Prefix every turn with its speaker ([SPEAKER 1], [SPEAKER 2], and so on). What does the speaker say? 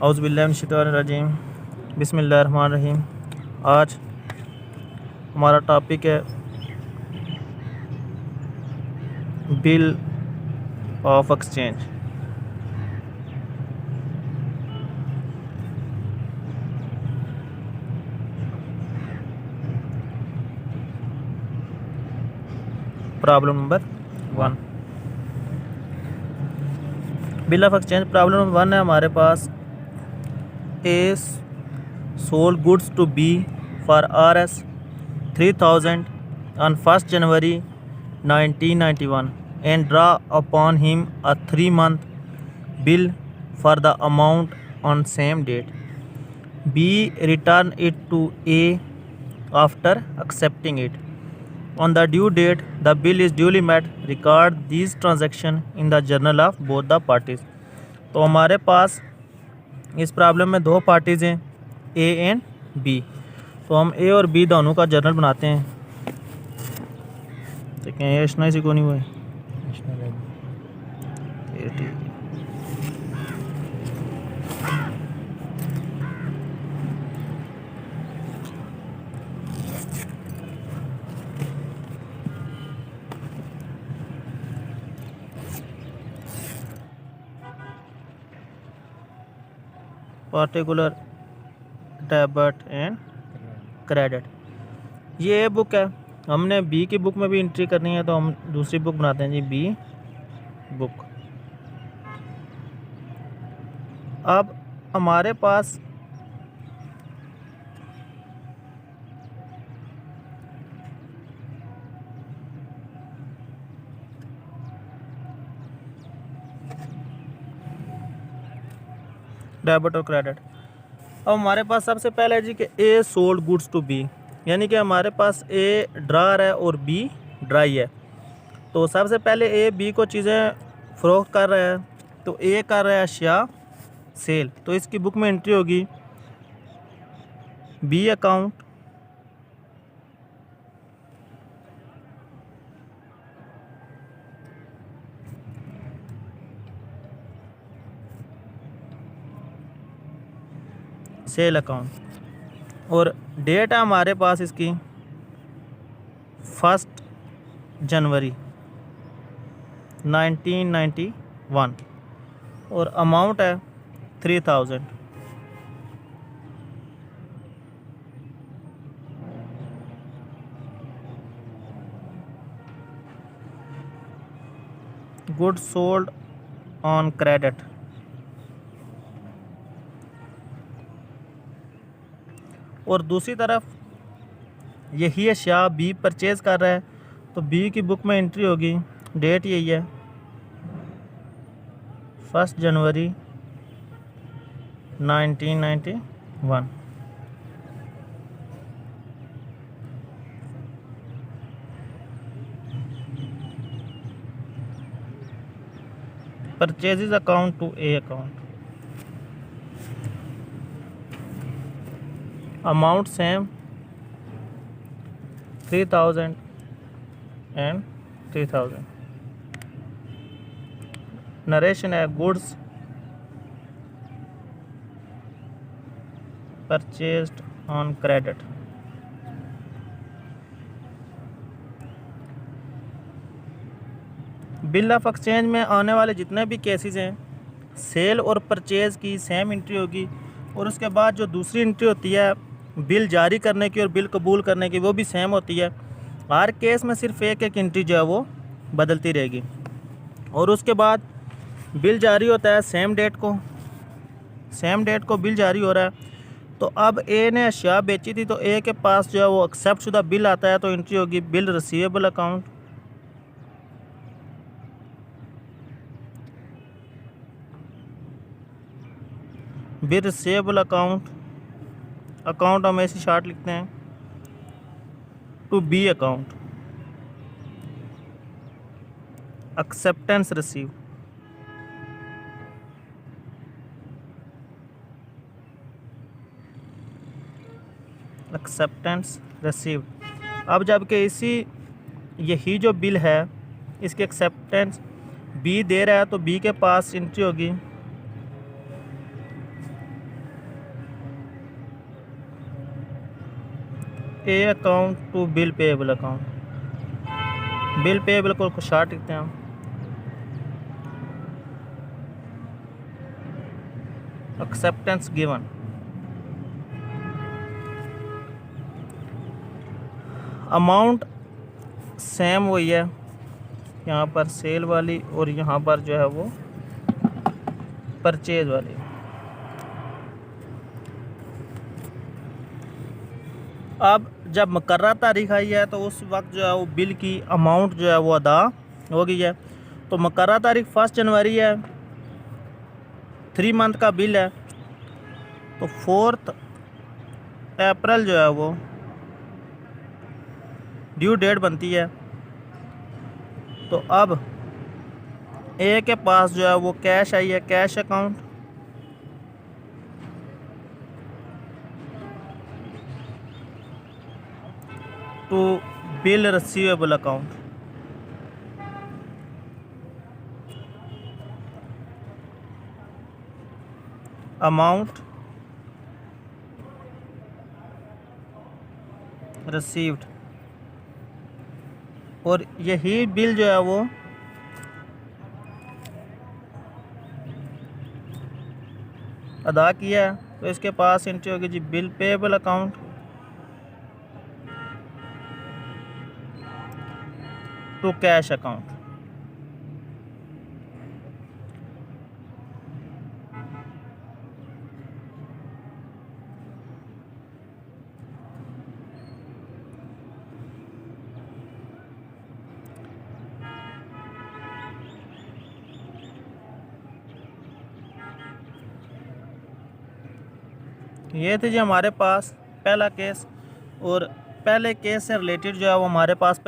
[SPEAKER 1] औज़ुबिल्लाहिमिनश्शैतानिर्रजीम बिस्मिल्लाहिर्रहमानिर्रहीम। आज हमारा टॉपिक है bill of exchange. Problem number 1, bill of exchange. Problem number 1 है हमारे पास, A sold goods to B for RS 3000 on 1st January 1991 and draw upon him a 3-month bill for the amount on same date. B return it to A after accepting it. On the due date, the bill is duly met. Record these transactions in the journal of both the parties. तो हमारे पास इस problem में दो parties हैं, A and B. तो हम ए और B दोनों का जर्नल बनाते हैं। ठीक है, ये इतना ही को नहीं हुआ है, ये ठीक है। पार्टिकुलर डेबिट एंड क्रेडिट, ये बुक है। हमने बी की बुक में भी एंट्री करनी है, तो हम दूसरी बुक बनाते हैं जी, बी बुक। अब हमारे पास डेबिट और क्रेडिट। अब हमारे पास सबसे पहले है जी कि A sold goods to B, यानी कि हमारे पास ए ड्रार है और बी ड्राई है। तो सबसे पहले ए बी को चीज़ें फ़रोख्त कर रहा है, तो ए कर रहा है अशिया सेल, तो इसकी बुक में एंट्री होगी बी अकाउंट सेल अकाउंट, और डेट है हमारे पास इसकी 1 जनवरी 1991 और अमाउंट है 3000। गुड्स सोल्ड ऑन क्रेडिट, और दूसरी तरफ यही अशिया बी परचेज़ कर रहा है, तो बी की बुक में एंट्री होगी, डेट यही है 1 जनवरी 1991। Purchases account to A account, amount same 3000 and 3000। Narration है goods purchased on credit. Bill of exchange में आने वाले जितने भी केसेस हैं, सेल और परचेज़ की सेम एंट्री होगी, और उसके बाद जो दूसरी एंट्री होती है बिल जारी करने की और बिल कबूल करने की, वो भी सेम होती है। हर केस में सिर्फ एक एक एंट्री जो है वो बदलती रहेगी। और उसके बाद बिल जारी होता है सेम डेट को बिल जारी हो रहा है। तो अब ए ने अशिया बेची थी, तो ए के पास जो है वो एक्सेप्ट शुदा बिल आता है, तो एंट्री होगी bill receivable account, bill receivable account हम ऐसे शार्ट लिखते हैं, to B account, acceptance receive, acceptance received. अब जबकि यही जो बिल है इसकी एक्सेप्टेंस बी दे रहा है, तो बी के पास एंट्री होगी A account to bill payable account, bill payable को शार्ट लिखते हैं हम। एक्सेप्टेंस गिवन, अमाउंट सेम वही है यहाँ पर सेल वाली, और यहाँ पर जो है वो परचेज वाली। अब जब मुकर्रर तारीख आई है तो उस वक्त जो है वो बिल की अमाउंट जो है वो अदा हो गई है। तो मुकर्रर तारीख 1 जनवरी है, 3 मंथ का बिल है, तो 4 अप्रैल जो है वो ड्यू डेट बनती है। तो अब ए के पास जो है वो कैश आई है, cash account, to bill receivable account, amount received, और यही बिल जो है वो अदा किया है। तो इसके पास एंट्री होगी जी bill payable account to cash account. ये थे जी हमारे पास पहला केस, और पहले केस से रिलेटेड जो है वो हमारे पास